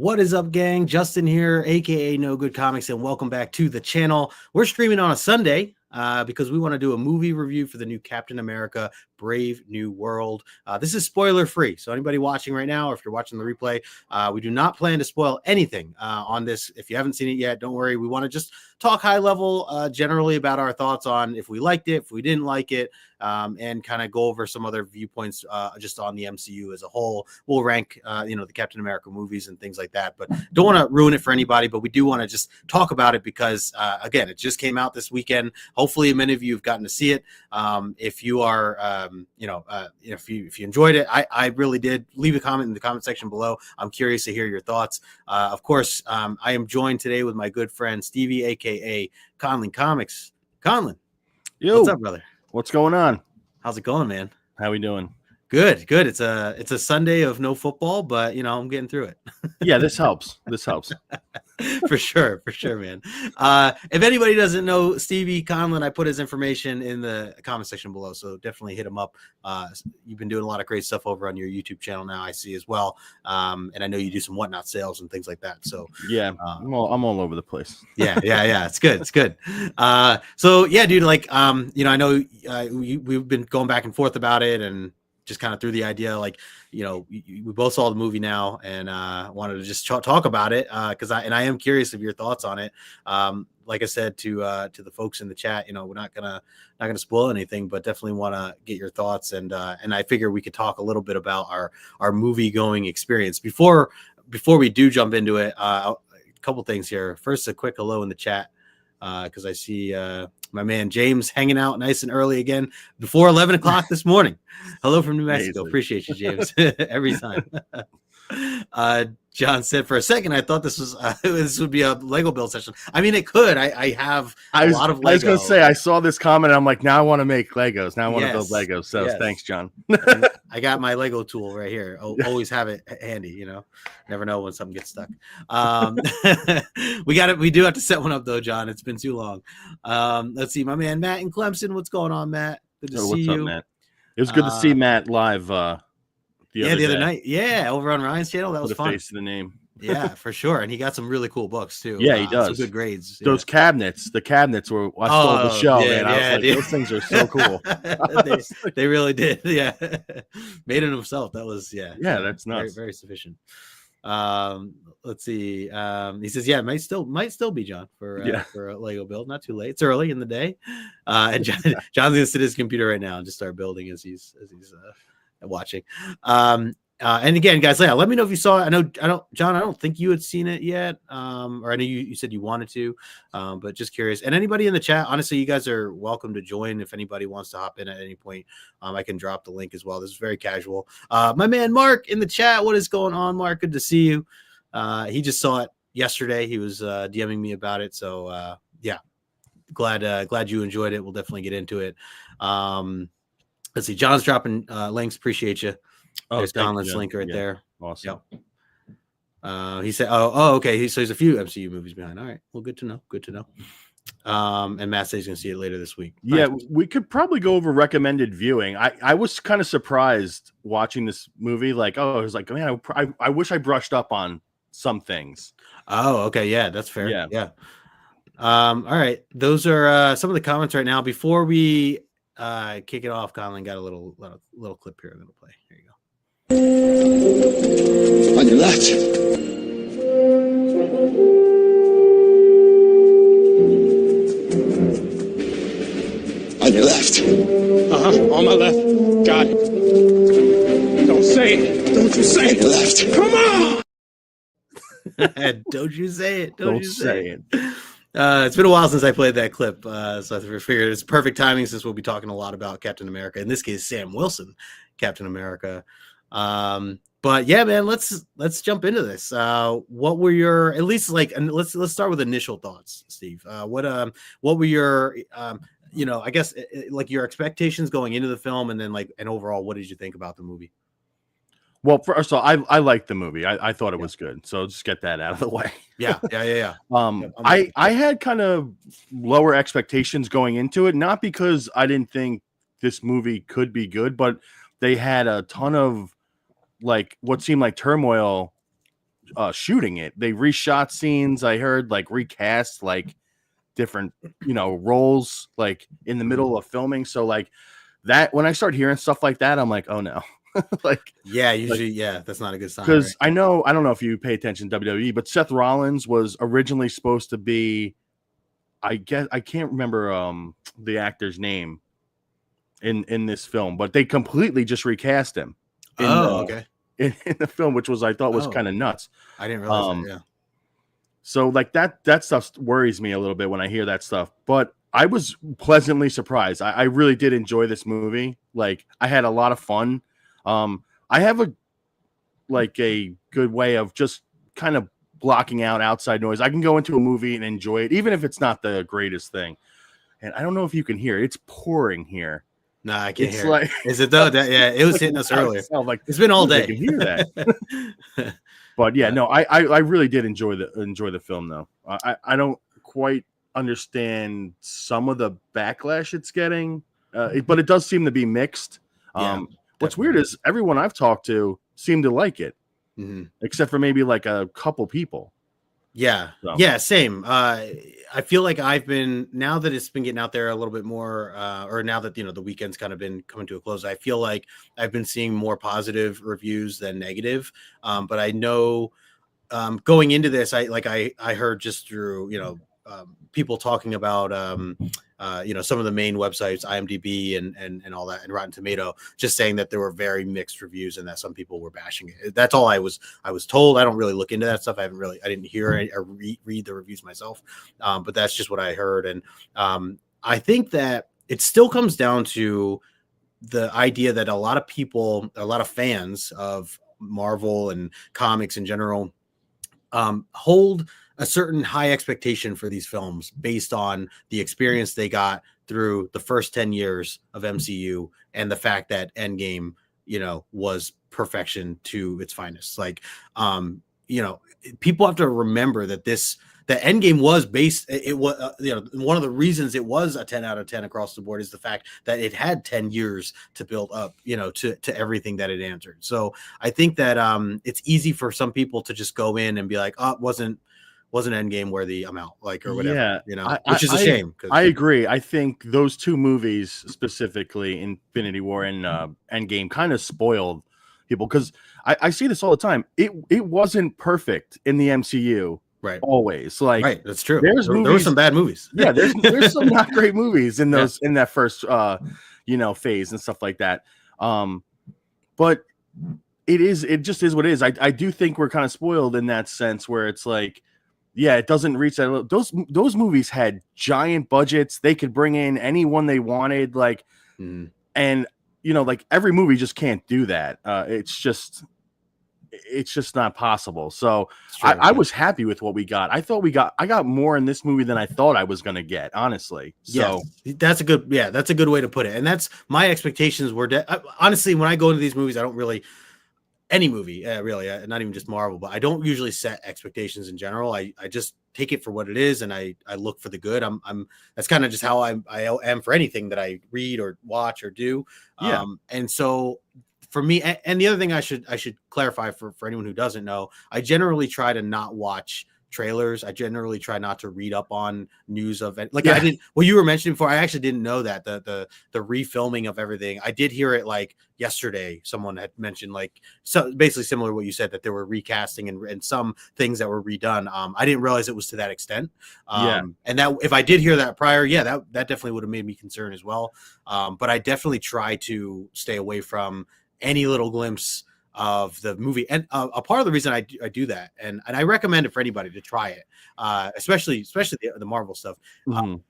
What is up, gang? Justin here, aka No Good Comics, and welcome back to the channel. We're streaming on a Sunday because we want to do a movie review for the new Captain America Brave New World. This is spoiler free, so anybody watching right now, or if you're watching the replay, we do not plan to spoil anything on this. If you haven't seen it yet, don't worry. We want to just talk high level generally about our thoughts on if we liked it, if we didn't like it, and kind of go over some other viewpoints just on the MCU as a whole. We'll rank the Captain America movies and things like that, but don't want to ruin it for anybody, but we do want to just talk about it because again, it just came out this weekend. Hopefully many of you have gotten to see it. If you are if you enjoyed it, I really did. Leave a comment in the comment section below. I'm curious to hear your thoughts. Of course, I am joined today with my good friend Stevie, aka Conlin Comics. Conlin, yo, what's up, brother? What's going on? How's it going, man? How we doing? Good. It's a Sunday of no football, but I'm getting through it. Yeah, this helps. for sure, man. If anybody doesn't know Stevie Conlin, I put his information in the comment section below, so definitely hit him up. You've been doing a lot of great stuff over on your YouTube channel now, I see as well. And I know you do some whatnot sales and things like that. So yeah, I'm all over the place. yeah. It's good. So yeah, dude, I know we've been going back and forth about it and just kind of through the idea, we both saw the movie now and wanted to just talk about it because I am curious of your thoughts on it. Like I said to the folks in the chat, we're not gonna spoil anything, but definitely want to get your thoughts and I figure we could talk a little bit about our movie going experience before we do jump into it. A couple things here. First, a quick hello in the chat because I see my man James hanging out nice and early again before 11 o'clock this morning. Hello from New Mexico. Amazing. Appreciate you, James. Every time. John said for a second I thought this would be a Lego build session. I mean, it could. I have a lot of Lego. I was gonna say I saw this comment and I'm like, now I want to make Legos. Now I want to build Legos. So thanks, John. I got my Lego tool right here. Always have it handy, never know when something gets stuck. We do have to set one up though, John. It's been too long. Let's see, my man Matt in Clemson. What's going on, Matt? Good to see you. Up, Matt? It was good to see Matt live the other night. Yeah, over on Ryan's channel. That was fun. Face to the name. Yeah, for sure. And he got some really cool books too. Yeah, he does. Some good grades. Those cabinets, the cabinets were I stole the show, man. I was like, dude. those things are so cool. they really did. Yeah. Made it himself. That was Yeah, that's nuts. Very, very sufficient. Let's see. He says, yeah, might still be John for a Lego build. Not too late. It's early in the day. And John's gonna sit at his computer right now and just start building as he's watching. And again, guys, let me know if you saw it. John, I don't think you had seen it yet. Or I know you said you wanted to, but just curious. And anybody in the chat, honestly, you guys are welcome to join if anybody wants to hop in at any point. I can drop the link as well. This is very casual. My man Mark in the chat, what is going on, Mark? Good to see you. He just saw it yesterday. He was DMing me about it. So yeah, glad you enjoyed it. We'll definitely get into it. Let's see. John's dropping links. Appreciate you. There's Conlin's link right there. Awesome. Yep. He said, okay. So there's a few MCU movies behind. All right. Well, good to know. And Matt says he's going to see it later this week. Yeah, we could probably go over recommended viewing. I was kind of surprised watching this movie. Like, I was like, man, I wish I brushed up on some things. Oh, okay. Yeah, that's fair. Yeah. All right. Those are some of the comments right now. Before we kick it off, Conlin got a little clip here I'm going to play. Here you go. On your left. On your left. On my left. Got it. Don't say it. Don't you say it. On your left. Come on. Don't you say it. Don't say it. It's been a while since I played that clip, so I figured it's perfect timing since we'll be talking a lot about Captain America. In this case, Sam Wilson, Captain America. But yeah, man, let's jump into this. What were your and let's start with initial thoughts, Steve. What were your I guess like your expectations going into the film, and then and overall, what did you think about the movie? Well, first of all, I liked the movie. I thought it was good. So just get that out of the way. Yeah. I had kind of lower expectations going into it, not because I didn't think this movie could be good, but they had a ton of what seemed like turmoil shooting it. They reshot scenes. I heard like recast like different roles like in the middle of filming. So like that when I start hearing stuff like that, I'm like, oh no. Like usually that's not a good sign, because right? I don't know if you pay attention to WWE, but Seth Rollins was originally supposed to be, I guess I can't remember the actor's name in this film, but they completely just recast him Okay. in the film, which was I thought was Oh. kind of nuts. I didn't realize that. Yeah. So like that stuff worries me a little bit when I hear that stuff, but I was pleasantly surprised. I really did enjoy this movie. Like I had a lot of fun. I have a good way of just kind of blocking out outside noise. I can go into a movie and enjoy it, even if it's not the greatest thing. And I don't know if you can hear it. It's pouring here. No, I can't It's hear like, it. Is it though? It was hitting us earlier. Like It's been all day. I can hear that. But yeah, no, I really did enjoy the film though. I don't quite understand some of the backlash it's getting, but it does seem to be mixed. What's weird is everyone I've talked to seemed to like it, except for maybe like a couple people. Yeah. So. Yeah. Same. I feel like I've been, now that it's been getting out there a little bit more, or now that, the weekend's kind of been coming to a close, I feel like I've been seeing more positive reviews than negative. But I know, going into this, I heard just through, people talking about, some of the main websites, IMDb and all that, and Rotten Tomato, just saying that there were very mixed reviews and that some people were bashing it. That's all I was told. I don't really look into that stuff. I didn't hear or read the reviews myself, but that's just what I heard. And I think that it still comes down to the idea that a lot of people, a lot of fans of Marvel and comics in general, hold a certain high expectation for these films based on the experience they got through the first 10 years of MCU and the fact that Endgame, was perfection to its finest. Like, people have to remember that that Endgame was based. It was, one of the reasons it was a 10 out of 10 across the board is the fact that it had 10 years to build up, to everything that it answered. So I think that it's easy for some people to just go in and be like, oh, it wasn't Endgame worthy, I'm out, like, or whatever, which is a shame. I agree. I think those two movies, specifically Infinity War and Endgame, kind of spoiled people because I see this all the time. It wasn't perfect in the MCU. Right. Always. Like, right. That's true. There were some bad movies. Yeah. There's some not great movies in those, in that first, phase and stuff like that. But it just is what it is. I do think we're kind of spoiled in that sense where it's like, yeah, it doesn't reach that. Those movies had giant budgets. They could bring in anyone they wanted. Like, and like every movie just can't do that. It's just not possible. So I was happy with what we got. I got more in this movie than I thought I was going to get, honestly. So that's a good way to put it. And that's my expectations were honestly, when I go into these movies, I don't really, any movie, really, not even just Marvel, but I don't usually set expectations in general. I just take it for what it is, and I look for the good. That's kind of just how I am for anything that I read or watch or do. Yeah. And so for me, and the other thing I should clarify for anyone who doesn't know, I generally try to not watch trailers. I generally try not to read up on news of it. Like, I didn't, what you were mentioning before, I actually didn't know that the refilming of everything. I did hear it like yesterday. Someone had mentioned, like, so basically similar to what you said, that there were recasting and some things that were redone. I didn't realize it was to that extent. And that if I did hear that prior, that definitely would have made me concerned as well. But I definitely try to stay away from any little glimpse of the movie. And a part of the reason I do that, and I recommend it for anybody to try it, especially the Marvel stuff,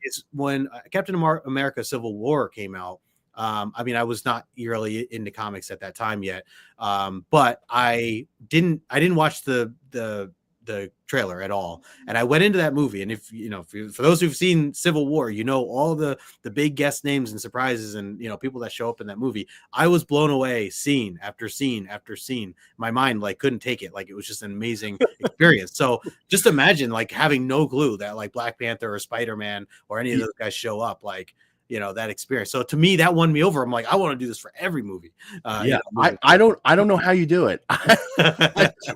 is when Captain America Civil War came out. I mean, I was not really into comics at that time yet, but I didn't watch the trailer at all, and I went into that movie, and for those who've seen Civil War, all the big guest names and surprises and people that show up in that movie. I was blown away, scene after scene after scene. My mind couldn't take it. Like, it was just an amazing experience. So just imagine having no clue that Black Panther or Spider-Man or any of those guys show up. that experience. So to me, that won me over. I'm like, I want to do this for every movie. I don't know how you do it.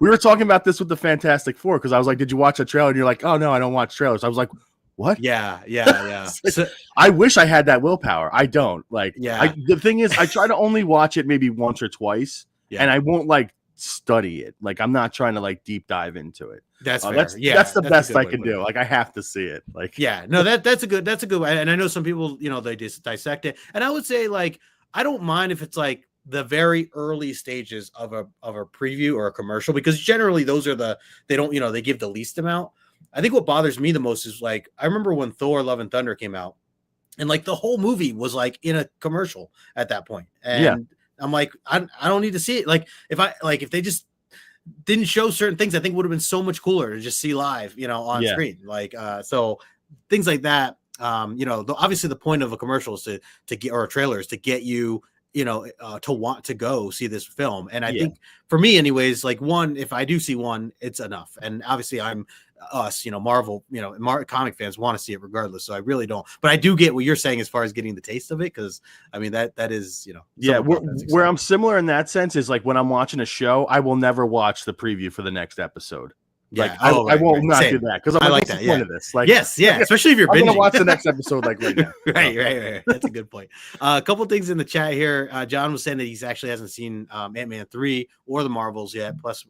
We were talking about this with the Fantastic Four because I was like, did you watch a trailer? And you're like, oh no, I don't watch trailers. I was like, what? Yeah. So, I wish I had that willpower. I don't. Like, the thing is, I try to only watch it maybe once or twice, and I won't like study it. Like, I'm not trying to like deep dive into it. That's fair. That's the best I can do. Like, I have to see it. Like, that's a good way. And I know some people, they just dissect it. And I would say, like, I don't mind if it's like the very early stages of a preview or a commercial, because generally those are they give the least amount. I think what bothers me the most is, like, I remember when Thor Love and Thunder came out, and like the whole movie was like in a commercial at that point. And I'm like, I don't need to see it. Like, if they just didn't show certain things, I think would have been so much cooler to just see live, on screen. Like, so things like that. Obviously the point of a commercial is to get, or a trailer is to get you, to want to go see this film. And I think for me anyways, like, one, if I do see one, it's enough. And obviously I'm Marvel, comic fans want to see it regardless. So I really don't, but I do get what you're saying as far as getting the taste of it. Cause I mean, that is, where I'm similar in that sense is like when I'm watching a show, I will never watch the preview for the next episode. Yeah, like, I will not do that because I'm like, what's the point of this? Like, especially if you're I'm binging. gonna watch the next episode like right now. right. That's a good point. A couple things in the chat here. John was saying that he actually hasn't seen Ant-Man 3 or the Marvels yet. Plus,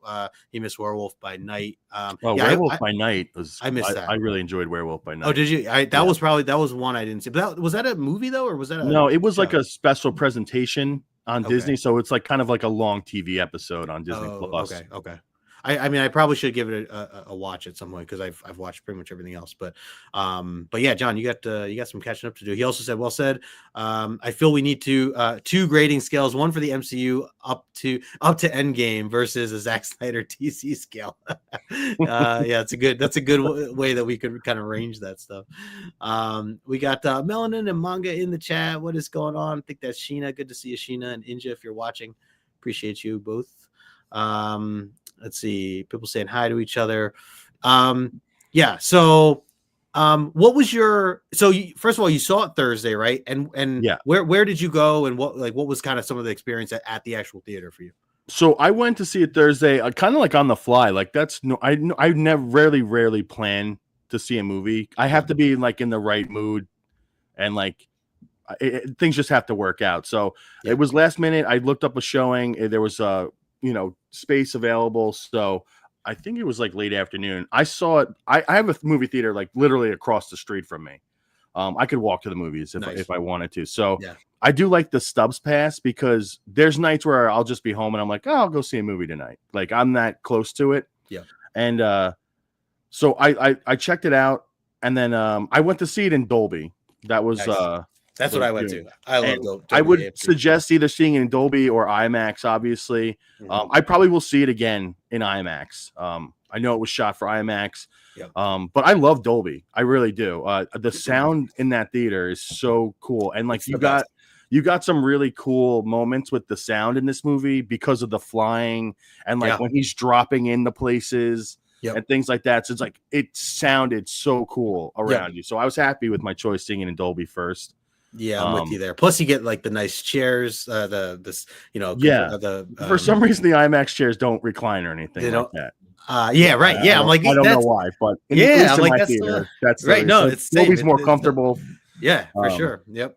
he missed Werewolf by Night. Werewolf by Night was. I missed that. I really enjoyed Werewolf by Night. Oh, did you? That was one I didn't see. But was that a movie though, or was that no? It was like a special presentation on Disney, so it's like kind of like a long TV episode on Disney Plus. Okay. I mean, I probably should give it a watch at some point because I've watched pretty much everything else. But yeah, John, you got some catching up to do. He also said, well said. I feel we need to two grading scales, one for the MCU up to Endgame versus a Zack Snyder DC scale. That's a good way that we could kind of range that stuff. We got Melanin and Manga in the chat. What is going on? I think that's Sheena. Good to see you, Sheena and Inja, if you're watching. Appreciate you both. Let's see, people saying hi to each other. So what was your, first of all, you saw it Thursday, right? And where did you go, and what was kind of some of the experience at the actual theater for you? So I went to see it Thursday, kind of like on the fly. Like, I never rarely plan to see a movie. I have to be like in the right mood, and like things just have to work out. So it was last minute. I looked up a showing. There was space available. So I think it was like late afternoon. I saw it. I have a movie theater like literally across the street from me. I could walk to the movies if I wanted to. So I do like the Stubbs Pass because there's nights where I'll just be home and I'm like, oh, I'll go see a movie tonight. Like, I'm that close to it. Yeah. And so I checked it out, and then I went to see it in Dolby. That was nice. That's what I went to. I love Dolby. I would suggest either seeing it in Dolby or IMAX, obviously. Mm-hmm. I probably will see it again in IMAX. I know it was shot for IMAX, but I love Dolby. I really do. The sound in that theater is so cool. And like, you got some really cool moments with the sound in this movie because of the flying and like when he's dropping into places and things like that. So it's like, it sounded so cool around you. So I was happy with my choice seeing it in Dolby first. Yeah, I'm with you there. Plus, you get like the nice chairs. For some reason the IMAX chairs don't recline or anything like that. I'm like, I don't know why, but I'm like, that's right. No, it's Dolby's more comfortable. For sure. Yep.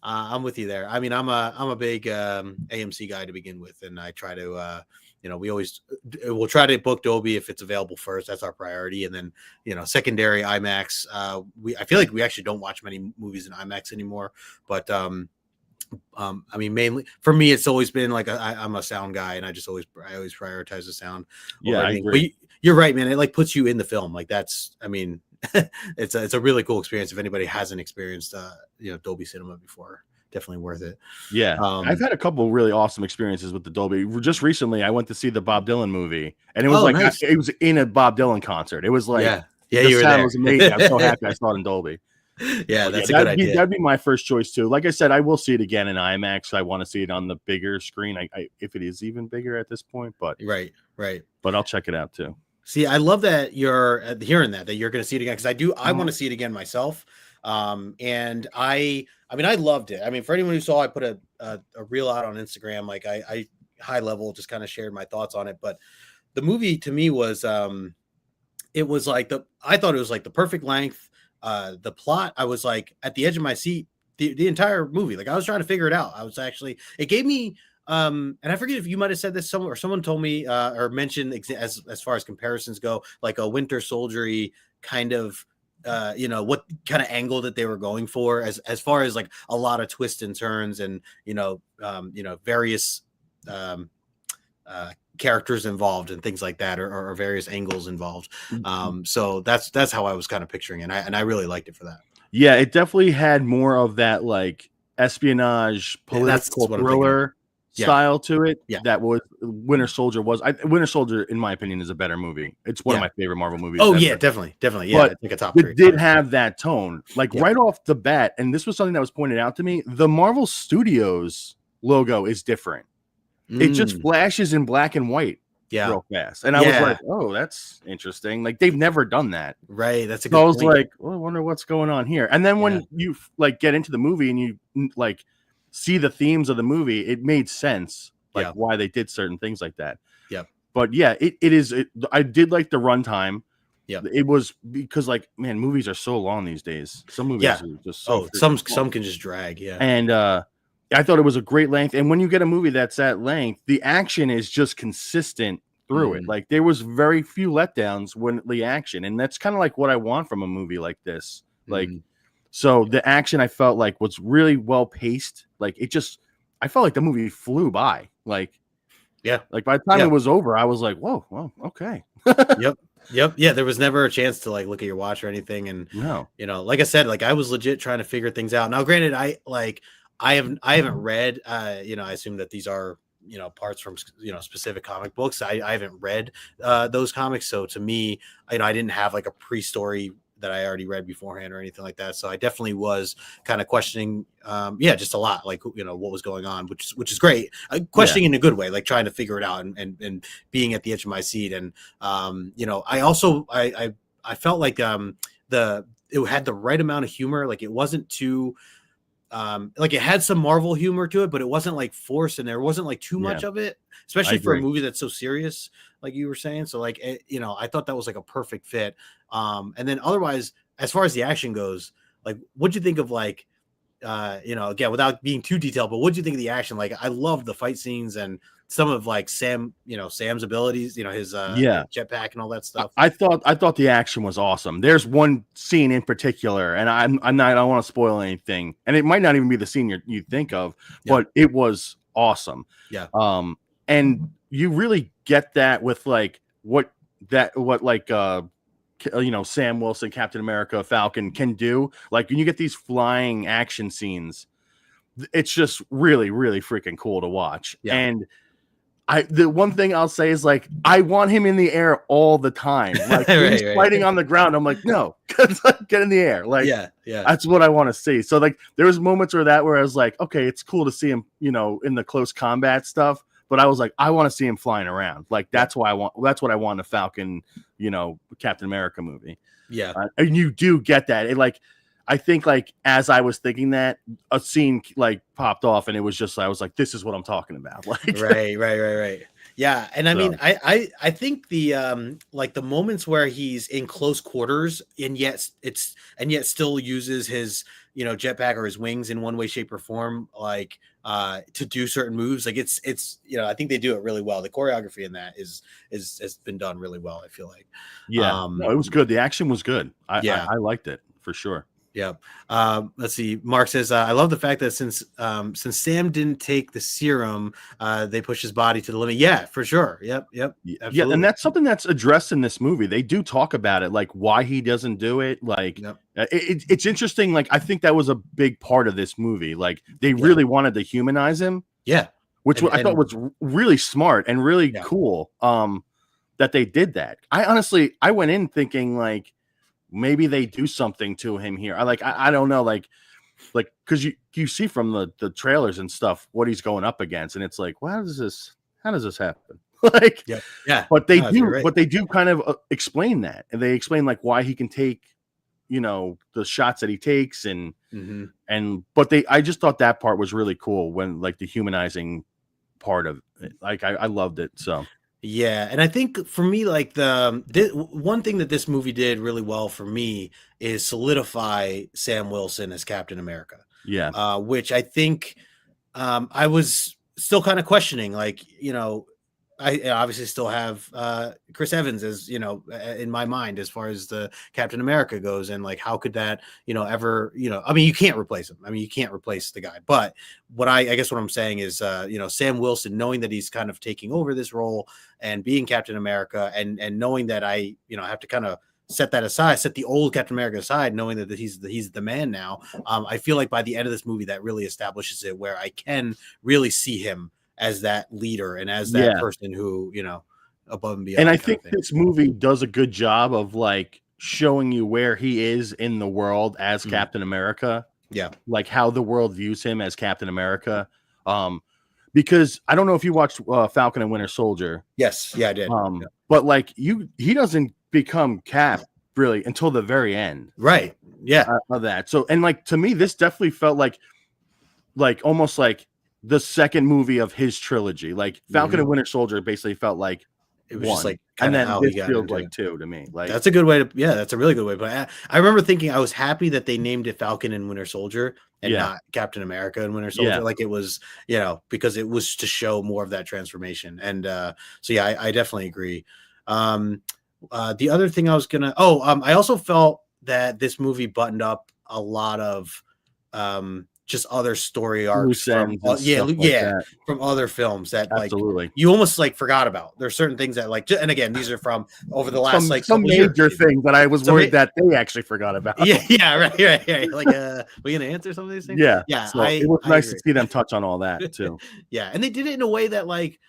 I'm with you there. I mean, I'm a big AMC guy to begin with, and I try to we'll try to book Dolby if it's available first. That's our priority, and then secondary IMAX. I feel like we actually don't watch many movies in IMAX anymore, but I mean, mainly for me, it's always been like I'm a sound guy, and I always prioritize the sound. I agree. But you're right, man. It like puts you in the film. Like, that's, I mean, it's a really cool experience. If anybody hasn't experienced Dolby Cinema before, definitely worth it. Yeah. I've had a couple really awesome experiences with the Dolby. Just recently I went to see the Bob Dylan movie, and it was nice. It was in a Bob Dylan concert. It was like you were there. It was amazing. I'm so happy I saw it in Dolby. That's a good idea. That'd be my first choice too. Like I said, I will see it again in IMAX. I want to see it on the bigger screen. I if it is even bigger at this point, but right. But I'll check it out too. See, I love that you're hearing that you're going to see it again, because I want to see it again myself. And I mean, I loved it. I mean, for anyone who saw, I put a reel out on Instagram. Like I high level just kind of shared my thoughts on it. But the movie to me was, it was like I thought it was like the perfect length. The plot, I was like at the edge of my seat the entire movie. Like I was trying to figure it out. It gave me, and I forget if you might have said this somewhere or someone told me, or mentioned as far as comparisons go, like a Winter Soldiery kind of, what kind of angle that they were going for as far as like a lot of twists and turns and, various, characters involved and things like that, or various angles involved. So that's how I was kind of picturing it. And I really liked it for that. Yeah, it definitely had more of that like espionage political thriller style to it. Yeah. That was Winter Soldier was. Winter Soldier, in my opinion, is a better movie. It's one of my favorite Marvel movies. Oh yeah, definitely. Yeah, but I think a top 3. It did have that tone, like right off the bat, and this was something that was pointed out to me. The Marvel Studios logo is different. It just flashes in black and white real fast. And I was like, oh, that's interesting. Like they've never done that. Right. That's a good point. I was point. like, well, I wonder what's going on here. And then when you like get into the movie and you like see the themes of the movie, it made sense like why they did certain things like that. Yeah. But yeah, it is. I did like the runtime. Yeah. It was because like, man, movies are so long these days. Some movies are just so some can just drag. Yeah. And I thought it was a great length. And when you get a movie that's that length, the action is just consistent through it. Like there was very few letdowns when the action, and that's kind of like what I want from a movie like this. Like, so the action I felt like was really well paced. Like I felt like the movie flew by. Like by the time it was over, I was like, whoa, okay. Yep. Yeah, there was never a chance to like look at your watch or anything. And like I said, like I was legit trying to figure things out. Now, granted, I haven't read, I assume that these are, parts from, specific comic books. I haven't read those comics. So to me, I didn't have like a pre-story that I already read beforehand or anything like that. So I definitely was kind of questioning, just a lot, like, what was going on, which is great. Questioning in a good way, like trying to figure it out and being at the edge of my seat. And, I also, I felt like it had the right amount of humor. Like it wasn't too, like it had some Marvel humor to it, but it wasn't like forced, and there wasn't like too much of it, especially for a movie that's so serious, like you were saying. So like, I thought that was like a perfect fit. And then otherwise, as far as the action goes, like, what'd you think of like, again, without being too detailed, but what'd you think of the action? Like, I loved the fight scenes and some of like Sam's abilities, his jetpack and all that stuff. I thought the action was awesome. There's one scene in particular, and I don't want to spoil anything, and it might not even be the scene you think of, but it was awesome. Yeah. And you really get that with like what Sam Wilson, Captain America, Falcon can do. Like when you get these flying action scenes, it's just really, really freaking cool to watch. Yeah. And the one thing I'll say is like, I want him in the air all the time. Like he's fighting on the ground. I'm like, no, get in the air. Like, that's what I want to see. So like, there was moments where I was like, okay, it's cool to see him, in the close combat stuff. But I was like, I want to see him flying around. Like, that's what I want in a Falcon, Captain America movie. Yeah. And you do get that. It like, I think like as I was thinking that, a scene like popped off, and it was just I was like, this is what I'm talking about. Like right. Yeah, and I mean, I think the like the moments where he's in close quarters and yet still uses his jetpack or his wings in one way, shape, or form, like to do certain moves. Like it's I think they do it really well. The choreography in that has been done really well, I feel like. Yeah, no, it was good. The action was good. I liked it for sure. Yeah. Let's see. Mark says, I love the fact that since Sam didn't take the serum, they push his body to the limit. Yeah, for sure. Yep. Absolutely. Yeah. And that's something that's addressed in this movie. They do talk about it, like why he doesn't do it. Like it's interesting. Like, I think that was a big part of this movie. Like they really wanted to humanize him. Yeah. Which I thought was really smart and really cool. That they did that. I went in thinking like, maybe they do something to him here. I don't know, like because you see from the trailers and stuff what he's going up against, and it's like, well, how does this happen? Like, yeah. But they do kind of explain that, and they explain like why he can take the shots that he takes and Mm-hmm. but I just thought that part was really cool when like the humanizing part of it. Like I loved it. So Yeah, and I think for me, like one thing that this movie did really well for me is solidify Sam Wilson as Captain America. yeah. Which I think I was still kind of questioning. Like, I obviously still have Chris Evans as in my mind as far as the Captain America goes, and like how could that ever I mean, you can't replace him. I mean, you can't replace the guy. But what I guess what I'm saying is Sam Wilson, knowing that he's kind of taking over this role and being Captain America, and knowing that I have to kind of set that aside, set the old Captain America aside, knowing that he's the man now. I feel like by the end of this movie, that really establishes it, where I can really see him as that leader and as that person who, above and beyond. And I think this movie does a good job of like showing you where he is in the world as Captain America. Yeah. Like how the world views him as Captain America. Because I don't know if you watched Falcon and Winter Soldier. Yes. Yeah, I did. But like he doesn't become Cap really until the very end. Right. Yeah. Of that. So, and like, to me, this definitely felt like almost like the second movie of his trilogy. Like Falcon and Winter Soldier basically felt like it was one. just like, and then how this he got feels like two to me. Like that's a good way to, that's a really good way. But I remember thinking I was happy that they named it Falcon and Winter Soldier and not Captain America and Winter Soldier. Like it was, because it was to show more of that transformation. And so yeah, I definitely agree. The other thing I was I also felt that this movie buttoned up a lot of just other story arcs from from other films that absolutely like you almost like forgot about. There's certain things that like, and again, these are from over the last some major things that I was worried that they actually forgot about. Right. Like, we gonna answer some of these things? Yeah. So it was nice to see them touch on all that too. Yeah, and they did it in a way that like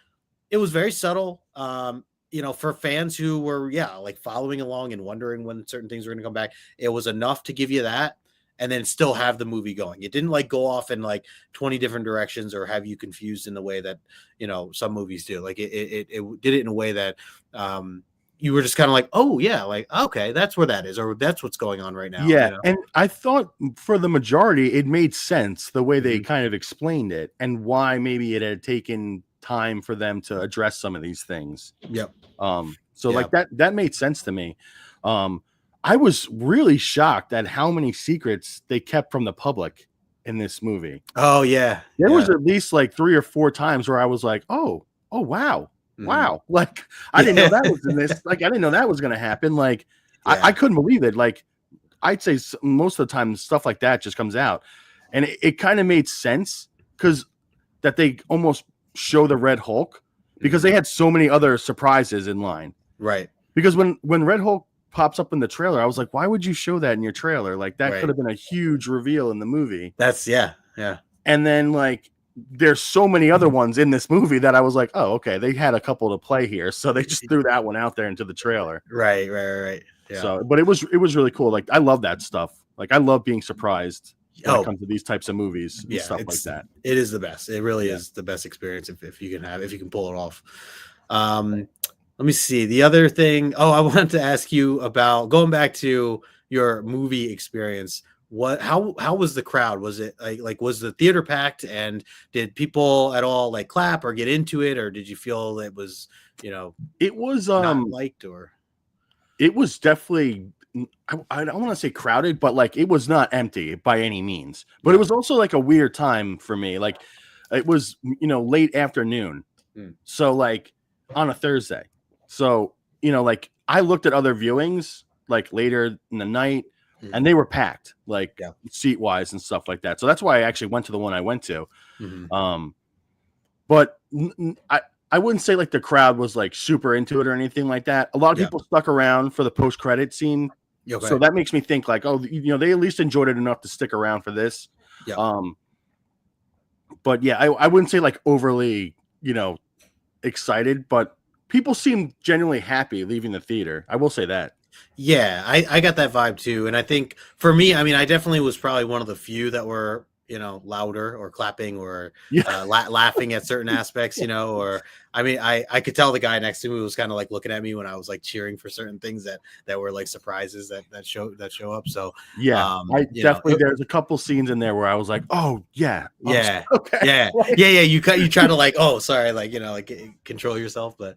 it was very subtle. For fans who were like following along and wondering when certain things were going to come back, it was enough to give you that and then still have the movie going. It didn't like go off in like 20 different directions or have you confused in the way that some movies do. Like it did it in a way that you were just kind of like, oh yeah, like okay, that's where that is, or that's what's going on right now. And I thought for the majority it made sense the way they kind of explained it and why maybe it had taken time for them to address some of these things. Like that made sense to me. I was really shocked at how many secrets they kept from the public in this movie. Oh yeah. There was at least like 3 or 4 times where I was like, oh wow. Wow. Like I didn't know that was in this. Like I didn't know that was going to happen. Like I couldn't believe it. Like I'd say most of the time stuff like that just comes out and it kind of made sense because that they almost show the Red Hulk because they had so many other surprises in line. Right. Because when Red Hulk pops up in the trailer, I was like, why would you show that in your trailer? Like that could have been a huge reveal in the movie. That's yeah. And then like there's so many other ones in this movie that I was like, oh, okay, they had a couple to play here. So they just threw that one out there into the trailer. Right. Yeah. So, but it was really cool. Like I love that stuff. Like I love being surprised when it comes to these types of movies and stuff like that. It is the best. It really is the best experience if you can pull it off. Let me see. The other thing, I wanted to ask you about going back to your movie experience. How was the crowd? Was it like was the theater packed and did people at all like clap or get into it, or did you feel it was, it was not liked, or it was definitely, I don't want to say crowded, but like it was not empty by any means. But it was also like a weird time for me. Like it was, late afternoon. So like on a Thursday. So, like I looked at other viewings like later in the night and they were packed like seat wise and stuff like that. So that's why I actually went to the one I went to. But I wouldn't say like the crowd was like super into it or anything like that. A lot of people stuck around for the post-credit scene. Okay. So that makes me think like, oh, they at least enjoyed it enough to stick around for this. But yeah, I wouldn't say like overly, excited, but people seemed genuinely happy leaving the theater. I will say that. Yeah, I got that vibe too. And I think for me, I mean, I definitely was probably one of the few that were louder or clapping or Yeah. laughing at certain aspects, or I mean, I could tell the guy next to me was kind of like looking at me when I was like cheering for certain things that were like surprises that show up. So Yeah, I you know, definitely there's a couple scenes in there where I was like, oh yeah, yeah, okay, yeah. You try to like, oh, sorry, like control yourself, but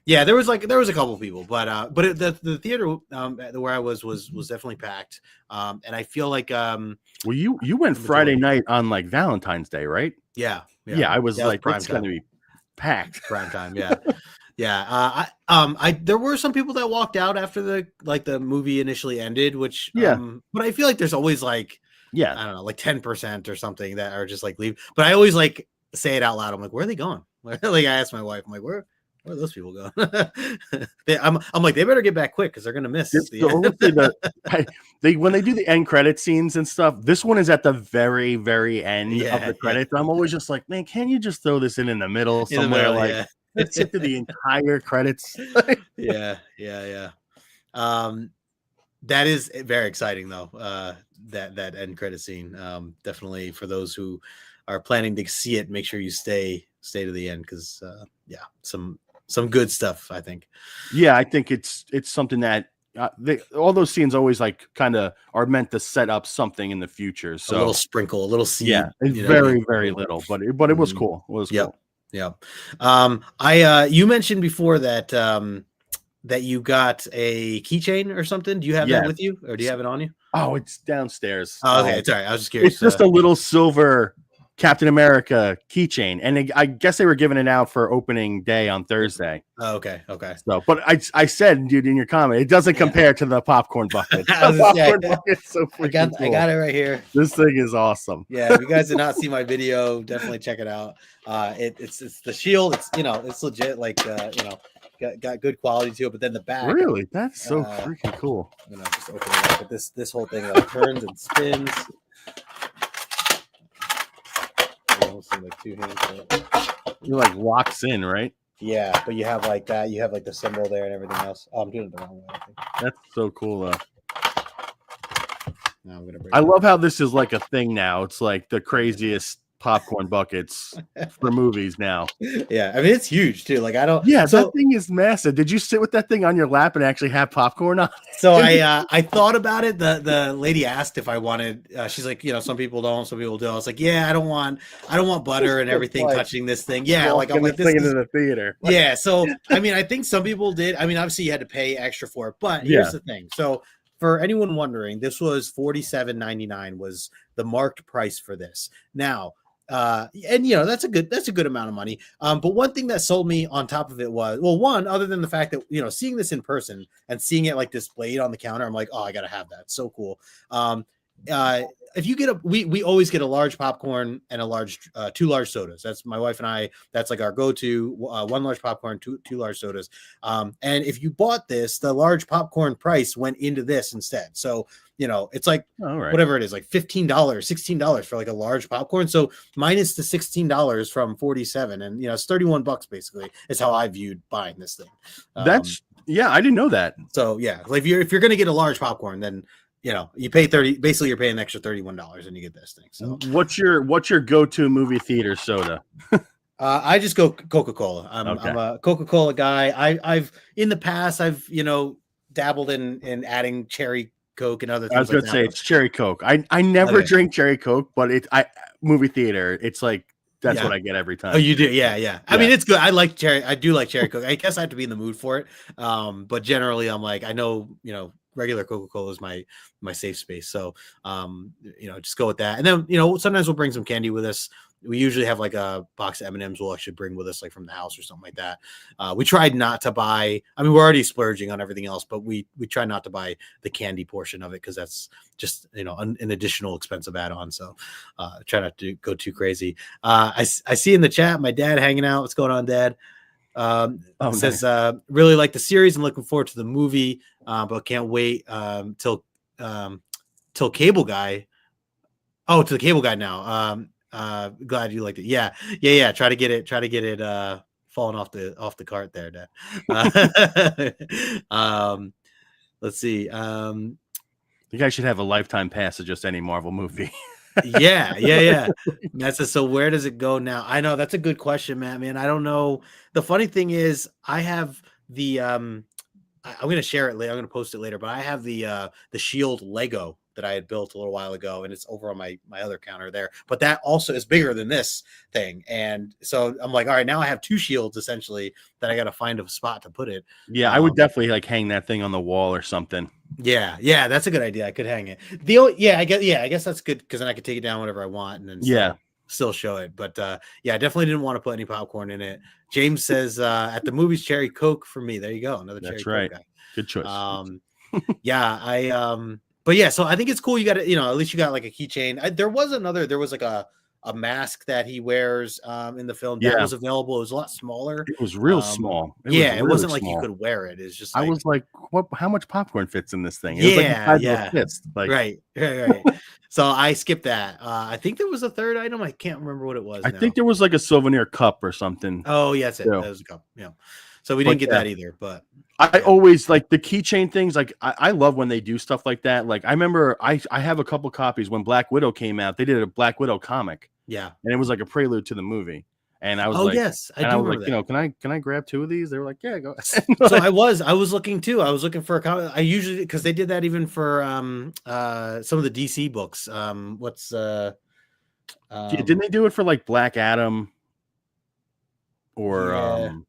yeah, there was a couple people, but the theater where I was definitely packed, and I feel like well, you went Friday night on like Valentine's Day, right? yeah, I was that like, prime it's gonna be packed. prime time, yeah. Yeah, I there were some people that walked out after the movie initially ended, which Yeah. but I feel like there's always like Yeah, I don't know, like 10% or something that are just like leave. But I always like say it out loud. I'm like, where are they going? Like I asked my wife, I'm like, where are those people going? I'm like, they better get back quick because they're gonna miss when they do the end credit scenes and stuff. This one is at the very, very end of the credits. I'm always just like, man, can you just throw this in the middle somewhere? Let's sit through the entire credits. Yeah. That is very exciting though. That end credit scene. Definitely for those who are planning to see it, make sure you stay to the end because some good stuff, I think. Yeah, I think it's something that all those scenes always like kind of are meant to set up something in the future. So a little sprinkle, a little seed. Yeah, it's very, very little, but it was cool. It was cool. Yeah. You mentioned before that that you got a keychain or something. Do you have that with you, or do you have it on you? Oh, it's downstairs. Oh, okay, sorry. I was just curious. It's just a little silver Captain America keychain, and I guess they were giving it out for opening day on Thursday. Oh, okay. So, but I said, dude, in your comment, it doesn't compare to the popcorn bucket. Bucket's so freaking cool. I got it right here. This thing is awesome. Yeah, if you guys did not see my video, definitely check it out. It's the shield. It's it's legit. Like got good quality to it. But then the back, really, that's so freaking cool. Just open it up. But this whole thing like turns and spins. Like two hands. It like locks in, right? Yeah, but you have like that. You have like the symbol there and everything else. Oh, I'm doing it the wrong way. I think. That's so cool, though. Now I'm gonna. I love how this is like a thing now. It's like the craziest popcorn buckets for movies now. Yeah, I mean it's huge too. Like I don't. Yeah, that thing is massive. Did you sit with that thing on your lap and actually have popcorn on? So I thought about it. The lady asked if I wanted. She's like, some people don't, some people do. I was like, yeah, I don't want butter and everything touching this thing. Yeah, like I'm like this thing into the theater. Yeah, so I mean, I think some people did. I mean, obviously you had to pay extra for it, but here's the thing. So for anyone wondering, this was $47.99 was the marked price for this. Now. And that's a good amount of money. But one thing that sold me on top of it was, well, one, other than the fact that, seeing this in person and seeing it like displayed on the counter, I'm like, oh, I got to have that. It's so cool. If you get we always get a large popcorn and a large, 2 large sodas. That's my wife and I, that's like our go-to, 1 large popcorn, two large sodas. And if you bought this, the large popcorn price went into this instead. So, it's like whatever it is, like $15, $16 for like a large popcorn. So minus the $16 from 47, and it's $31 basically is how I viewed buying this thing. I didn't know that. So yeah, like if you're gonna get a large popcorn, then you pay 30. Basically, you're paying an extra $31 and you get this thing. So what's your go-to movie theater soda? I just go Coca-Cola. I'm a Coca-Cola guy. I've in the past dabbled in adding cherry Coke and other things. I was going to say it's cherry Coke. I never drink cherry Coke, but movie theater. It's like that's what I get every time. Oh, you do? Yeah. I mean, it's good. I do like cherry Coke. I guess I have to be in the mood for it. But generally, I'm like, I know, regular Coca-Cola is my safe space. So, just go with that. And then, sometimes we'll bring some candy with us. We usually have like a box of M&Ms we'll actually bring with us, like from the house or something like that. We tried not to buy, I mean, we're already splurging on everything else, but we try not to buy the candy portion of it because that's just, an additional expensive add-on. So try not to go too crazy. I see in the chat, my dad hanging out. What's going on, Dad? Says, really like the series and looking forward to the movie, but can't wait till Cable Guy. Oh, to the Cable Guy now. Glad you liked it. Yeah. Try to get it falling off the cart there, Dad. Let's see. You guys should have a lifetime pass to just any Marvel movie. Yeah. That's so where does it go now? I know that's a good question, man. I don't know. The funny thing is I have the I'm gonna share it later. I'm gonna post it later, but I have the shield Lego that I had built a little while ago, and it's over on my other counter there. But that also is bigger than this thing, and so I'm like, all right, now I have two shields essentially that I got to find a spot to put it. Yeah, I would definitely like hang that thing on the wall or something. Yeah, that's a good idea. I could hang it. I guess that's good because then I could take it down whenever I want and then still show it. But yeah, I definitely didn't want to put any popcorn in it. James says at the movies, cherry Coke for me. There you go, another cherry Coke guy. Good choice. But yeah, so I think it's cool. You got it, at least you got like a keychain. There was like a mask that he wears in the film that was available. It was a lot smaller. It was real small. It wasn't like you could wear it. It's just like, I was like, what? How much popcorn fits in this thing? It was like fist. Like right. So I skipped that. I think there was a third item. I can't remember what it was. I think there was like a souvenir cup or something. Oh, yes, that was a cup. Yeah. So we didn't get that either, but I always like the keychain things. Like I love when they do stuff like that. Like I remember I have a couple copies when Black Widow came out. They did a Black Widow comic. Yeah. And it was like a prelude to the movie. And I was yes, I was like, can I grab two of these? They were like, yeah, go. So I was looking too. I was looking for a comic. I usually, because they did that even for some of the DC books. Didn't they do it for like Black Adam or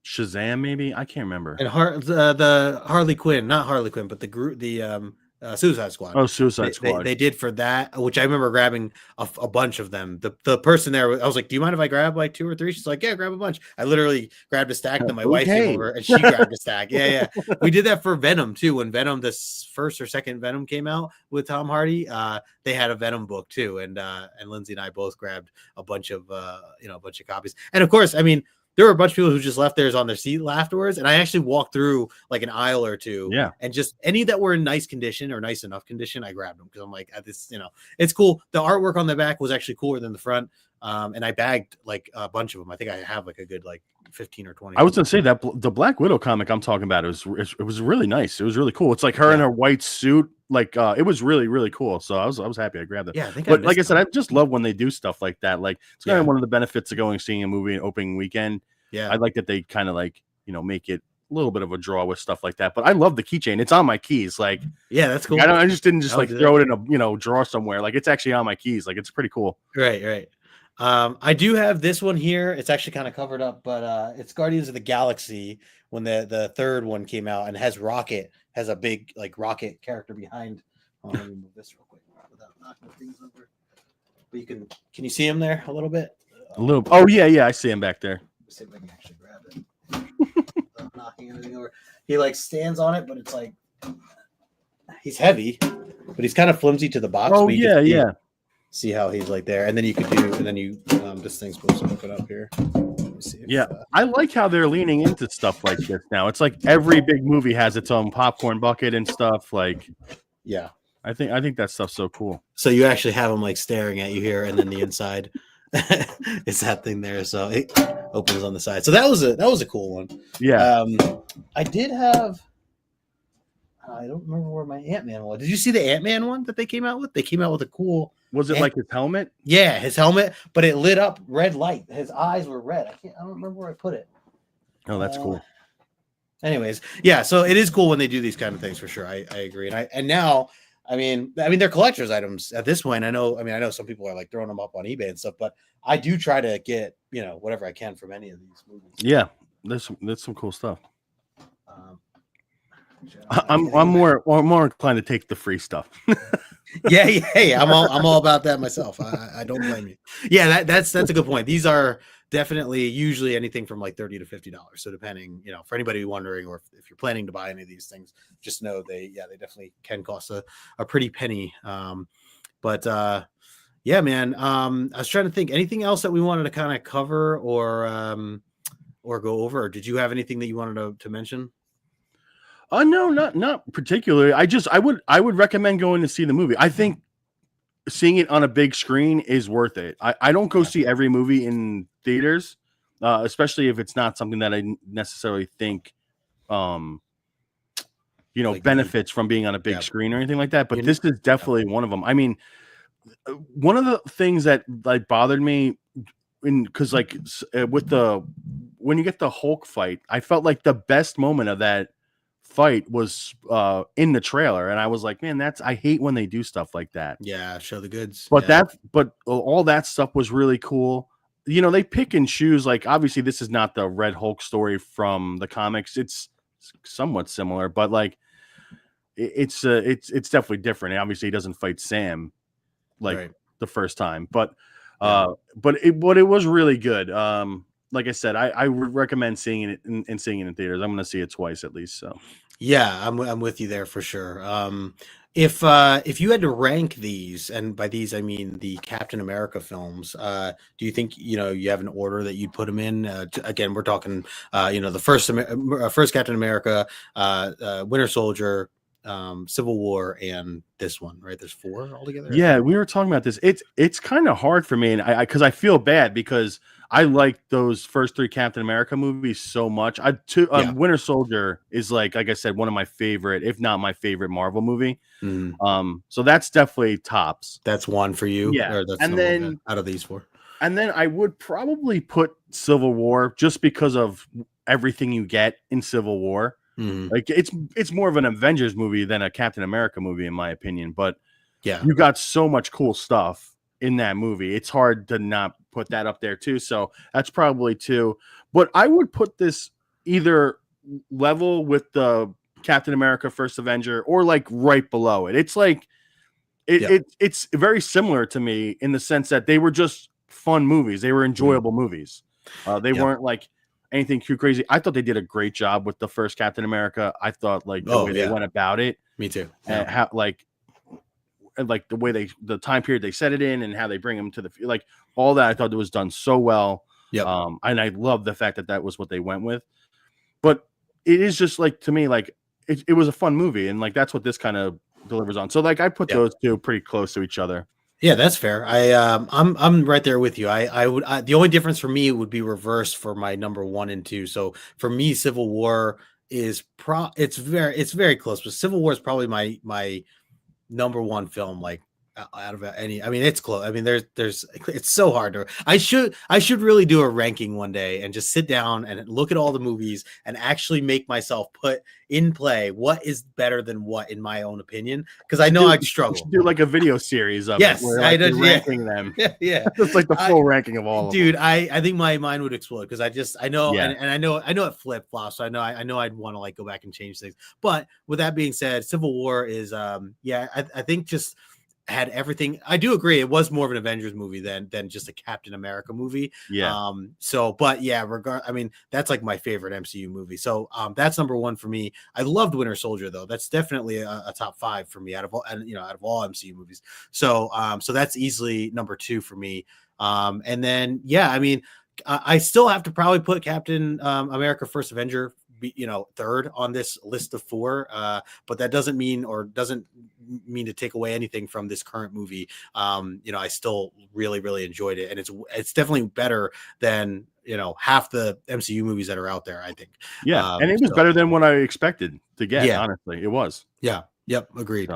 Shazam? Maybe I can't remember. And the Harley Quinn, not Harley Quinn, but the Suicide Squad. Oh, Suicide Squad. They did for that, which I remember grabbing a bunch of them. The person there, I was like, "Do you mind if I grab like 2 or 3?" She's like, "Yeah, grab a bunch." I literally grabbed a stack. Then my wife came over and she grabbed a stack. Yeah. We did that for Venom too. When Venom, this first or second Venom came out with Tom Hardy, they had a Venom book too, and Lindsay and I both grabbed a bunch of copies. And of course, I mean, there were a bunch of people who just left theirs on their seat afterwards. And I actually walked through like an aisle or two. Yeah. And just any that were in nice condition or nice enough condition, I grabbed them because I'm like, this, it's cool. The artwork on the back was actually cooler than the front. And I bagged like a bunch of them. I think I have like a good like 15 or 20. I was going to say that the Black Widow comic I'm talking about, it was really nice. It was really cool. It's like her in her white suit. Like it was really, really cool. So I was happy I grabbed it. Yeah, but like I said, I just love when they do stuff like that. Like it's kind of one of the benefits of seeing a movie in opening weekend. Yeah, I like that they kind of like, make it a little bit of a draw with stuff like that. But I love the keychain. It's on my keys. Like, yeah, that's cool. I just didn't like throw it in a drawer somewhere. Like it's actually on my keys. Like it's pretty cool. Right. I do have this one here. It's actually kind of covered up, but it's Guardians of the Galaxy when the third one came out, and has a big like Rocket character behind. Let me move this real quick without knocking things over. But can you see him there a little bit? A little. Oh yeah, I see him back there. Let's see if I can actually grab it without knocking anything over. He like stands on it, but it's like he's heavy, but he's kind of flimsy to the box. Oh yeah. See how he's like there, and then you could do, and then this thing's supposed to hook it up here. Let me see. I like how they're leaning into stuff like this now. It's like every big movie has its own popcorn bucket and stuff. Like, yeah, I think that stuff's so cool. So you actually have him like staring at you here, and then the inside is that thing there. So it opens on the side. So that was a cool one. Yeah. I did have. I don't remember where my Ant-Man was. Did you see the Ant-Man one that they came out with? They came out with a cool. Was it like his helmet? Yeah, his helmet, but it lit up red light. His eyes were red. I don't remember where I put it. Oh, that's cool. Anyways, yeah, so it is cool when they do these kind of things for sure. I agree. And now, I mean they're collector's items at this point. I know some people are like throwing them up on eBay and stuff, but I do try to get, whatever I can from any of these movies. Yeah, there's some cool stuff. I'm more inclined to take the free stuff. Yeah. I'm all about that myself. I don't blame you. Yeah, that's a good point. These are definitely usually anything from like $30 to $50. So depending, for anybody wondering, or if you're planning to buy any of these things, just know they definitely can cost a pretty penny. Yeah, man. I was trying to think anything else that we wanted to kind of cover or go over. Or did you have anything that you wanted to mention? No, not particularly. I would recommend going to see the movie. I think seeing it on a big screen is worth it. I don't go see every movie in theaters, especially if it's not something that I necessarily think, benefits from being on a big screen or anything like that. But this is definitely one of them. I mean, one of the things that like bothered me because like with the when you get the Hulk fight, I felt like the best moment of that fight was in the trailer, and I was like, man, I hate when they do stuff like that. Yeah, show the goods. But Yeah. but all that stuff was really cool. You know, they pick and choose. Like, obviously, this is not the Red Hulk story from the comics. It's somewhat similar, but like, it's definitely different. And obviously, he doesn't fight Sam like Right. the first time, but it was really good. Like I said, I would recommend seeing it and seeing it in theaters. I'm going to see it twice at least. So Yeah, I'm with you there for sure. If you had to rank these, and by these I mean the Captain America films, do you think you have an order that you'd put them in? Again, we're talking the first Captain America, Winter Soldier, Civil War, and this one, right? There's 4 altogether. yeah, we were talking about this. It's kind of hard for me, and I because I feel bad because I like those first 3 Captain America movies so much. Winter Soldier is like I said, one of my favorite, if not my favorite Marvel movie. So that's definitely tops. That's one for you. Yeah, Or that's and then out of these 4. And then I would probably put Civil War just because of everything you get in Civil War. Like it's more of an Avengers movie than a Captain America movie, in my opinion. But Yeah, you got so much cool stuff in that movie. It's hard to not put that up there too. So that's probably 2. But I would put this either level with the Captain America First Avenger or like right below it. It's like it's very similar to me in the sense that they were just fun movies. They were enjoyable movies. They weren't like anything too crazy. I thought they did a great job with the first Captain America. I thought like the way they went about it. Me too. And how like the way the time period they set it in and how they bring them to the like all that. I thought it was done so well. Yeah. And I love the fact that was what they went with. But it is just like to me like it was a fun movie, and like that's what this kind of delivers on. So like I put those 2 pretty close to each other. Yeah, that's fair. I'm right there with you. I would the only difference for me would be reversed for my number 1 and 2. So for me, Civil War is it's very close, but Civil War is probably my number 1 film, like out of any. I mean, it's close. I mean, there's it's so hard to. I should really do a ranking one day and just sit down and look at all the movies and actually make myself put in play what is better than what in my own opinion, because I know I'd struggle. Do like a video series of yes, it where like I did, ranking them. Yeah, it's like the full ranking of all. Dude, of them. I think my mind would explode because I know and I know it flip flops. So I know I'd want to like go back and change things. But with that being said, Civil War is I think just had everything. I do agree it was more of an Avengers movie than just a Captain America movie. But yeah, I mean, that's like my favorite MCU movie. So that's number 1 for me. I loved Winter Soldier though. That's definitely a top 5 for me out of all MCU movies. So so that's easily number 2 for me. And then I mean, I still have to probably put Captain America First Avenger third on this list of 4, but that doesn't mean to take away anything from this current movie. I still really enjoyed it, and it's definitely better than half the MCU movies that are out there, I think. And it was better than what I expected to get. Honestly, it was. Yep, agreed.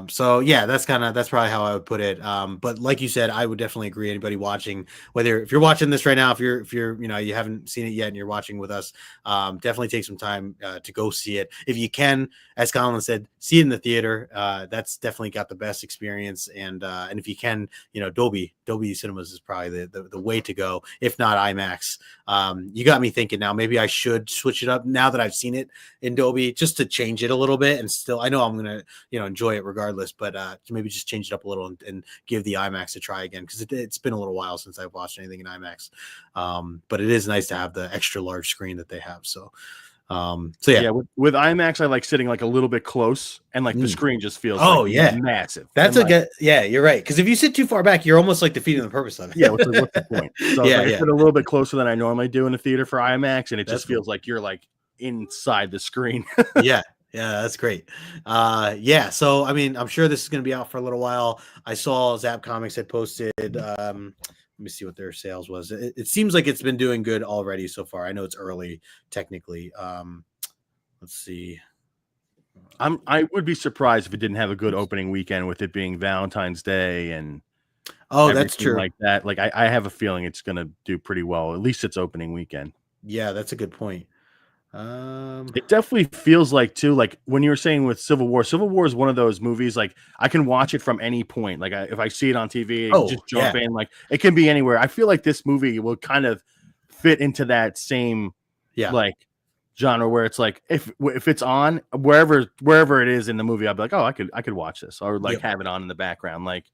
So yeah, that's probably how I would put it. But like you said, I would definitely agree. Anybody watching, if you're watching this right now, if you're you haven't seen it yet and you're watching with us, definitely take some time to go see it. If you can, as Colin said, see it in the theater. That's definitely got the best experience. And if you can, Dolby Cinemas is probably the way to go. If not IMAX, you got me thinking now. Maybe I should switch it up now that I've seen it in Dolby, just to change it a little bit. And still, I know I'm gonna enjoy it regardless, but maybe just change it up a little and give the IMAX a try again, because it's been a little while since I've watched anything in IMAX. But it is nice to have the extra large screen that they have. So with IMAX, I like sitting like a little bit close, and like the screen just feels massive. That's you're right, because if you sit too far back, you're almost like defeating the purpose of it. What's the point? So I sit a little bit closer than I normally do in the theater for IMAX, and it just feels like you're like inside the screen. Yeah, that's great. So I mean, I'm sure this is going to be out for a little while. I saw Zap Comics had posted. Let me see what their sales was. It seems like it's been doing good already so far. I know it's early technically. Let's see. I would be surprised if it didn't have a good opening weekend with it being Valentine's Day and Oh, that's everything true. like that. Like I have a feeling it's gonna do pretty well, at least its opening weekend. Yeah, that's a good point. It definitely feels like too, like when you were saying with Civil War is one of those movies like I can watch it from any point. Like if I see it on TV, Oh, just jump in. Like it can be anywhere. I feel like this movie will kind of fit into that same like genre where it's like if it's on wherever it is in the movie, I'll be like, oh, I could watch this or like have it on in the background. Like,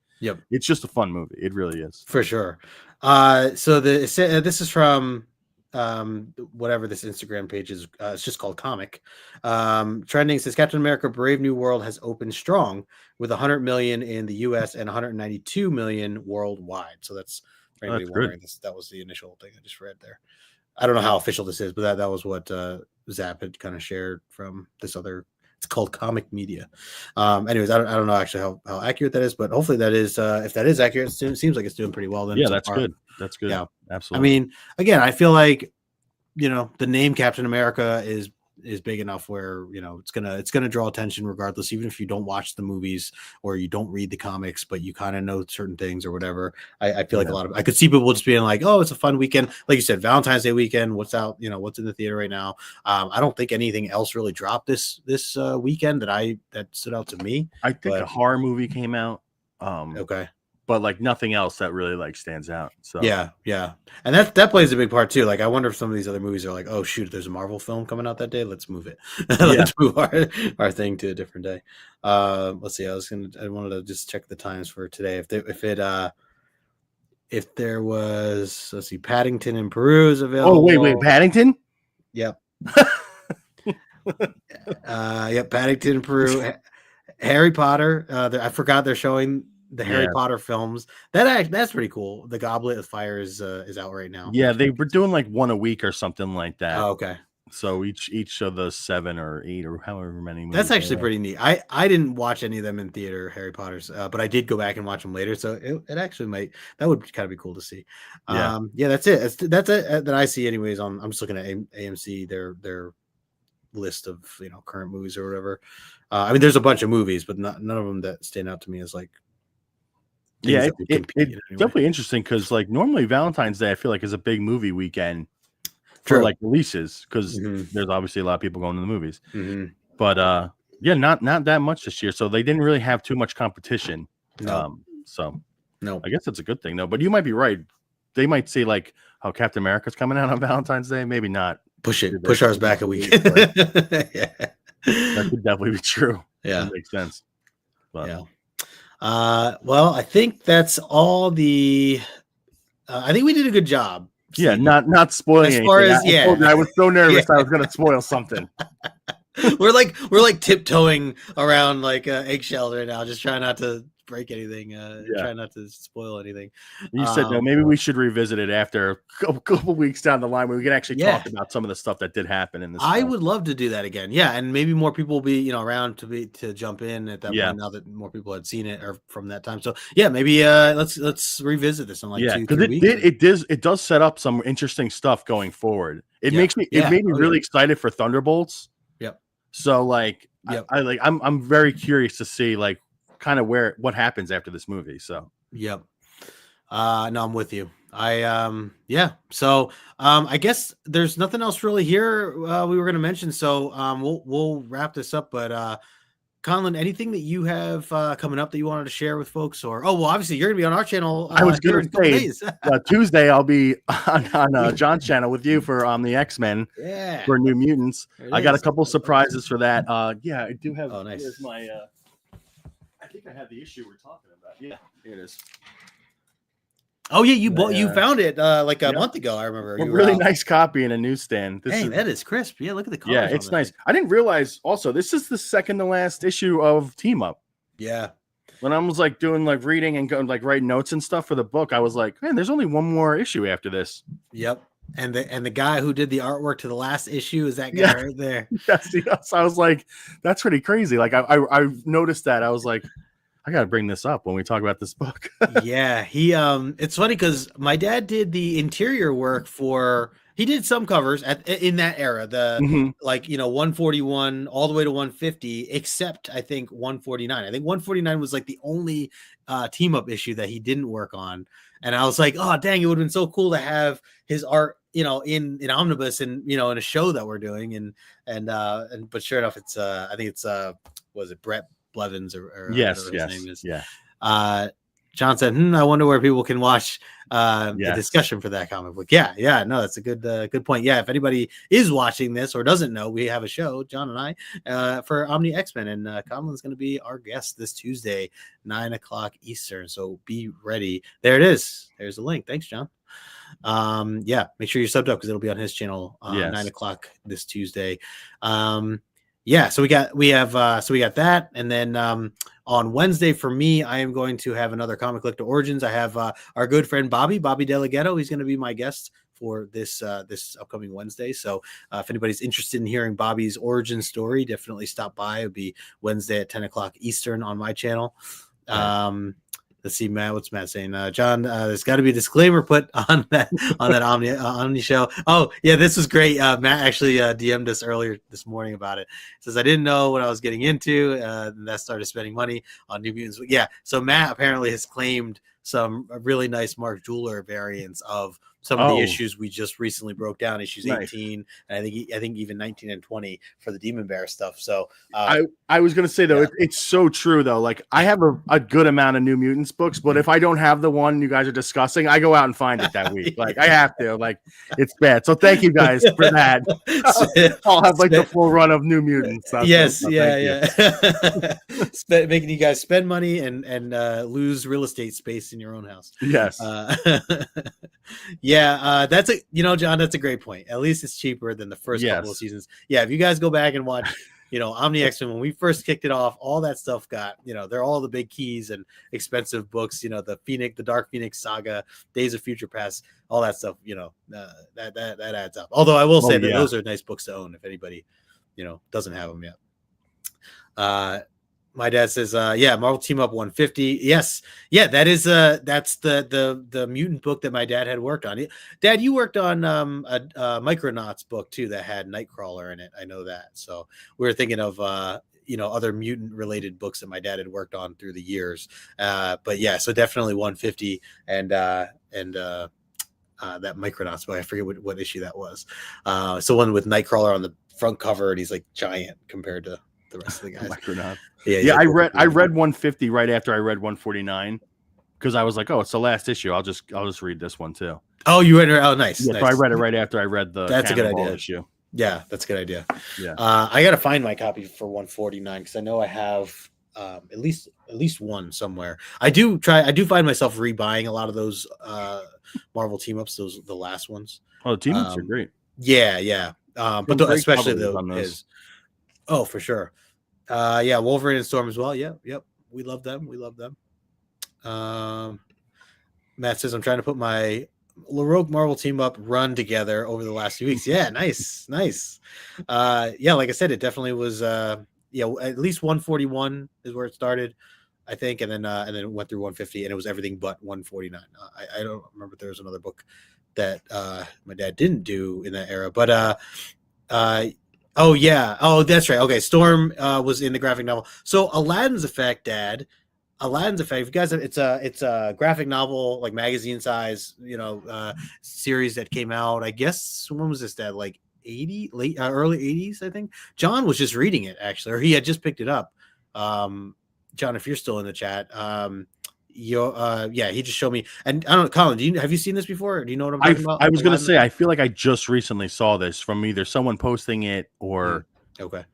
it's just a fun movie. It really is for sure. So this is from whatever this Instagram page is. It's just called Comic. Trending says Captain America: Brave New World has opened strong with 100 million in the U.S. and 192 million worldwide. So that's for anybody wondering. That was the initial thing I just read there. I don't know how official this is, but that was what Zap had kind of shared from this other. It's called Comic Media. Anyways, I don't know actually how accurate that is, but hopefully that is. If that is accurate, it seems like it's doing pretty well. Then that's good. That's good. Yeah, absolutely. I mean, again, I feel like the name Captain America is big enough where it's gonna draw attention regardless, even if you don't watch the movies or you don't read the comics, but you kind of know certain things or whatever. I feel like I could see people just being like, oh, it's a fun weekend, like you said, Valentine's Day weekend. What's out? What's in the theater right now? I don't think anything else really dropped this weekend that stood out to me. I think a horror movie came out. Okay. But like nothing else that really like stands out. So yeah, and that plays a big part too. Like I wonder if some of these other movies are like, oh shoot, there's a Marvel film coming out that day. Let's move it. Let's move our thing to a different day. Let's see. I wanted to just check the times for today. If there was, let's see, Paddington in Peru is available. Oh wait, Paddington. Yep. Yep, Paddington in Peru. Harry Potter. I forgot they're showing the Harry Potter films. That's pretty cool. The Goblet of Fire is out right now. Yeah, they were doing like one a week or something like that. Oh, okay. So each of the 7 or 8 or however many movies. That's actually pretty neat. I didn't watch any of them in theater, Harry Potter's, but I did go back and watch them later. So it actually that would kind of be cool to see. Yeah, that's it. That's it that I see anyways. I'm just looking at AMC their list of current movies or whatever. I mean, there's a bunch of movies, but none of them that stand out to me as like. Yeah, it's definitely interesting because like normally Valentine's Day I feel like is a big movie weekend for like releases because there's obviously a lot of people going to the movies. But not that much this year, so they didn't really have too much competition. So no, I guess that's a good thing though. But you might be right. They might say like how Captain America's coming out on Valentine's Day. Maybe not. Push ours back a week. That could definitely be true. Yeah, that makes sense. But. Yeah. Well, I think that's all the. I think we did a good job. Yeah, not spoiling as far anything. I was so nervous I was going to spoil something. we're like tiptoeing around like eggshells right now, just trying not to break anything. Trying not to spoil anything. You said no. Maybe we should revisit it after a couple weeks down the line where we can actually talk about some of the stuff that did happen in this. I would love to do that again. Yeah, and maybe more people will be around to jump in at that point now that more people had seen it or from that time. So yeah, maybe let's revisit this in like 2-3 weeks. It does set up some interesting stuff going forward. It made me really excited for Thunderbolts. Yep. So like I'm very curious to see like kind of what happens after this movie. So no, I'm with you. So I guess there's nothing else really here we were going to mention, so we'll wrap this up. But Conlon, anything that you have coming up that you wanted to share with folks? Or obviously you're gonna be on our channel. I was gonna say Tuesday I'll be on John's channel with you for the X-Men for New Mutants. I got a couple surprises for that. I do have. Oh, nice. Here's my I think I have the issue we're talking about. Yeah, here it is. Oh yeah, you found it like a month ago. I remember. A really nice copy in a newsstand. That is crisp. Yeah, look at the colors. Yeah, it's nice. I didn't realize also this is the second to last issue of Team Up. Yeah. When I was like doing like reading and going like writing notes and stuff for the book, I was like, man, there's only one more issue after this. Yep. And the guy who did the artwork to the last issue is that guy right there. Yes. I was like, that's pretty crazy. Like I noticed that. I was like, I got to bring this up when we talk about this book. Yeah, he it's funny because my dad did the interior work for He did some covers in that era, Mhm. 141 all the way to 150, except I think 149. I think 149 was like the only team up issue that he didn't work on. And I was like, oh dang, it would have been so cool to have his art, in omnibus and in a show that we're doing. And but sure enough, it's I think it's was it Brett Blevins or Yes, whatever his name is. yeah. John said, I wonder where people can watch the Yes. discussion for that comic book. Yeah, no, that's a good point. Yeah, if anybody is watching this or doesn't know, we have a show, John and I, for Omni X-Men, and Colin's going to be our guest this Tuesday, 9:00 Eastern. So be ready. There it is. There's a link. Thanks, John. Yeah, make sure you're subbed up because it'll be on his channel 9:00 this Tuesday. Yeah, so we have that, and then on Wednesday for me, I am going to have another Comic Collector Origins. I have our good friend Bobby Delaghetto. He's going to be my guest for this upcoming Wednesday. So if anybody's interested in hearing Bobby's origin story, definitely stop by. It'll be Wednesday at 10:00 Eastern on my channel. Let's see, Matt. What's Matt saying? John, there's got to be a disclaimer put on that Omni show. Oh, yeah, this was great. Matt actually DM'd us earlier this morning about it. He says I didn't know what I was getting into, and that started spending money on New Mutants. Yeah, so Matt apparently has claimed some really nice Mark Jeweler variants of some of the issues we just recently broke down, issues 18, and I think even 19 and 20 for the Demon Bear stuff. So I was gonna say though, it's so true though. Like I have a good amount of New Mutants books, but if I don't have the one you guys are discussing, I go out and find it that week. Like I have to. Like it's bad. So thank you guys for that. I'll have like the full run of New Mutants. Yes, yeah. Making you guys spend money and lose real estate space in your own house. Yes. Yeah, that's John, that's a great point. At least it's cheaper than the first couple of seasons. Yeah, if you guys go back and watch, Omni X-Men, when we first kicked it off, all that stuff got, they're all the big keys and expensive books, the Dark Phoenix saga, Days of Future Past, all that stuff, that adds up. Although I will say that those are nice books to own if anybody, doesn't have them yet. My dad says, Marvel Team Up 150. Yes. Yeah, that is that's the mutant book that my dad had worked on. Dad, you worked on a Micronauts book too that had Nightcrawler in it. I know that. So we were thinking of other mutant related books that my dad had worked on through the years. But yeah, so definitely 150 and that Micronauts book. I forget what issue that was. So one with Nightcrawler on the front cover, and he's like giant compared to the rest of the guys. Micronauts. Yeah. I read 150 right after I read 149 because I was like, oh, it's the last issue. I'll just read this one too. Oh, you read it? Oh, nice. Yeah, nice. so I read it right after I read the. That's a good idea. Issue. Yeah, that's a good idea. Yeah. I gotta find my copy for 149 because I know I have at least one somewhere. I do find myself rebuying a lot of those Marvel team ups, the last ones. Oh, the team ups are great. Yeah. But especially those. Oh, for sure. Wolverine and Storm as well. Yep. We love them. Matt says I'm trying to put my Rogue Marvel Team Up run together over the last few weeks. Yeah, nice. Like I said, it definitely was at least 141 is where it started, I think, and then it went through 150, and it was everything but 149. I don't remember if there was another book that my dad didn't do in that era, but oh yeah. Oh, that's right. Okay, Storm was in the graphic novel. So Aladdin's Effect, Dad. If you guys have, it's a graphic novel, like magazine size, series that came out. I guess when was this, Dad? Like early 80s, I think. John was just reading it actually, or he had just picked it up. John, if you're still in the chat, he just showed me. And I don't know, Colin, have you seen this before? Do you know what I'm talking about? I was gonna say, I feel like I just recently saw this from either someone posting it or but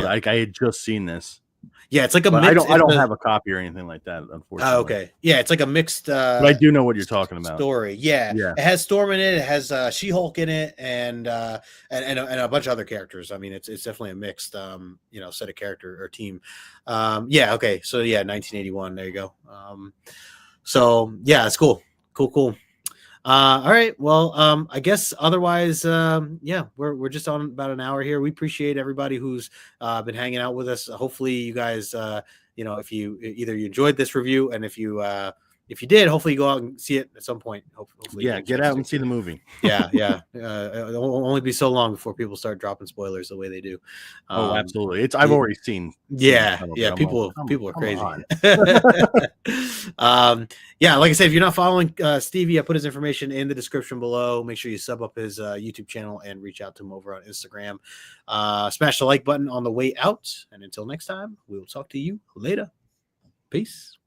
I had just seen this. Yeah, it's like a mix. I don't have a copy or anything like that, unfortunately. Oh, okay. Yeah, it's like a mixed but I do know what you're talking about. Story. Yeah. It has Storm in it, it has She-Hulk in it, and a bunch of other characters. I mean, it's definitely a mixed set of character or team. Okay. So 1981. There you go. It's cool. Cool. All right. Well, I guess otherwise, we're just on about an hour here. We appreciate everybody who's been hanging out with us. Hopefully you guys, if you enjoyed this review, and if you if you did, hopefully you go out and see it at some point. Hopefully, Yeah, get out and see the movie. Yeah. It'll only be so long before people start dropping spoilers the way they do. Oh, absolutely. I've already seen. Yeah. People are crazy. Yeah, like I said, if you're not following Stevie, I put his information in the description below. Make sure you sub up his YouTube channel and reach out to him over on Instagram. Smash the like button on the way out. And until next time, we will talk to you later. Peace.